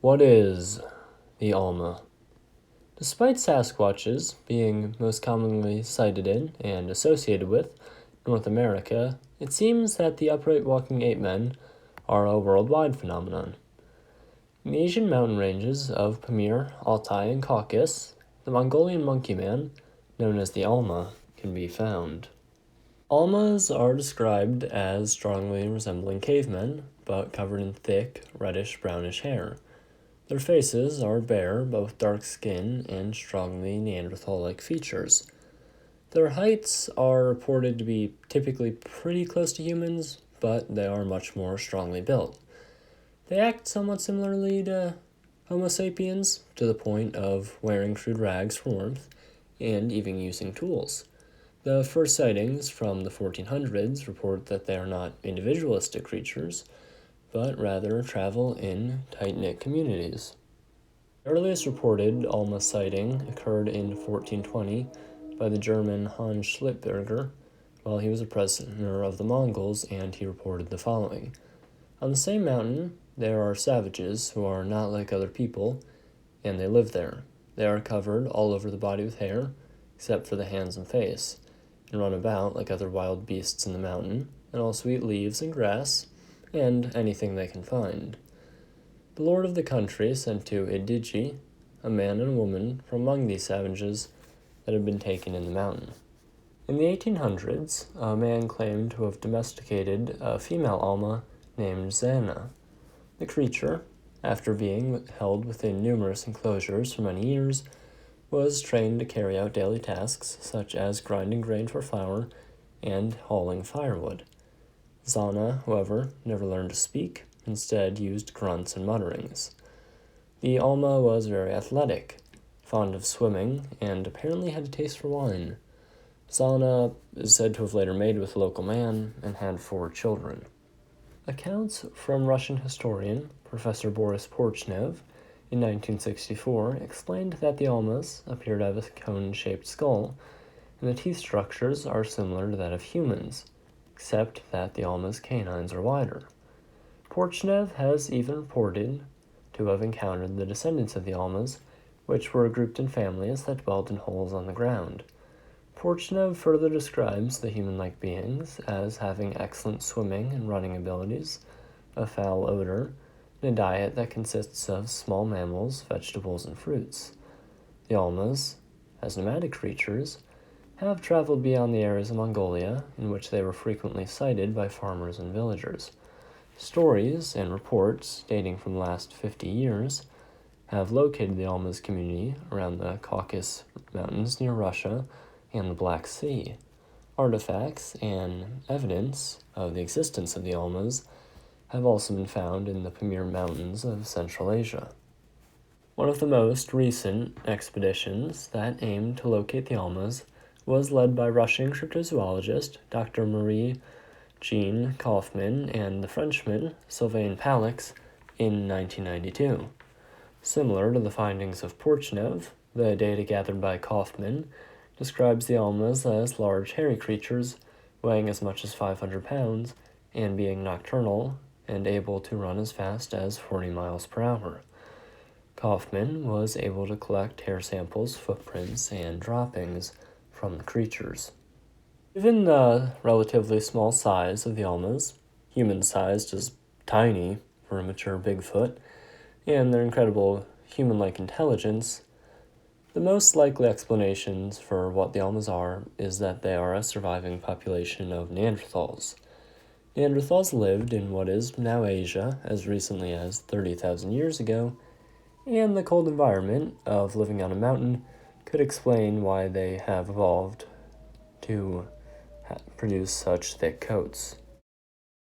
What is the Alma? Despite Sasquatches being most commonly cited in and associated with North America, it seems that the upright walking ape men are a worldwide phenomenon. In the Asian mountain ranges of Pamir, Altai, and Caucasus, the Mongolian monkey man, known as the Alma, can be found. Almas are described as strongly resembling cavemen, but covered in thick, reddish-brownish hair. Their faces are bare, but with dark skin and strongly Neanderthal-like features. Their heights are reported to be typically pretty close to humans, but they are much more strongly built. They act somewhat similarly to Homo sapiens, to the point of wearing crude rags for warmth and even using tools. The first sightings from the 1400s report that they are not individualistic creatures, but rather travel in tight-knit communities. The earliest reported Alma sighting occurred in 1420 by the German Hans Schlittberger while he was a prisoner of the Mongols, and he reported the following. On the same mountain, there are savages who are not like other people, and they live there. They are covered all over the body with hair, except for the hands and face, and run about like other wild beasts in the mountain, and also eat leaves and grass, and anything they can find. The lord of the country sent to Idiji a man and a woman from among these savages that had been taken in the mountain. In the 1800s, a man claimed to have domesticated a female Alma named Zana. The creature, after being held within numerous enclosures for many years, was trained to carry out daily tasks such as grinding grain for flour and hauling firewood. Zana, however, never learned to speak, instead used grunts and mutterings. The Alma was very athletic, fond of swimming, and apparently had a taste for wine. Zana is said to have later mated with a local man and had 4 children. Accounts from Russian historian Professor Boris Porchnev in 1964 explained that the Almas appear to have a cone-shaped skull, and the teeth structures are similar to that of humans, except that the Alma's canines are wider. Porchnev has even reported to have encountered the descendants of the Almas, which were grouped in families that dwelled in holes on the ground. Porchnev further describes the human-like beings as having excellent swimming and running abilities, a foul odor, and a diet that consists of small mammals, vegetables, and fruits. The Almas, as nomadic creatures, have traveled beyond the areas of Mongolia in which they were frequently sighted by farmers and villagers. Stories and reports dating from the last 50 years have located the Almas community around the Caucasus Mountains near Russia and the Black Sea. Artifacts and evidence of the existence of the Almas have also been found in the Pamir Mountains of Central Asia. One of the most recent expeditions that aimed to locate the Almas was led by Russian cryptozoologist Dr. Marie-Jeanne Kaufmann and the Frenchman Sylvain Palix in 1992. Similar to the findings of Porchnev, the data gathered by Kaufmann describes the Almas as large hairy creatures weighing as much as 500 pounds and being nocturnal and able to run as fast as 40 miles per hour. Kaufmann was able to collect hair samples, footprints, and droppings from the creatures. Given the relatively small size of the Almas, human-sized is tiny for a mature Bigfoot, and their incredible human-like intelligence, the most likely explanations for what the Almas are is that they are a surviving population of Neanderthals. Neanderthals lived in what is now Asia as recently as 30,000 years ago, and the cold environment of living on a mountain could explain why they have evolved to produce such thick coats.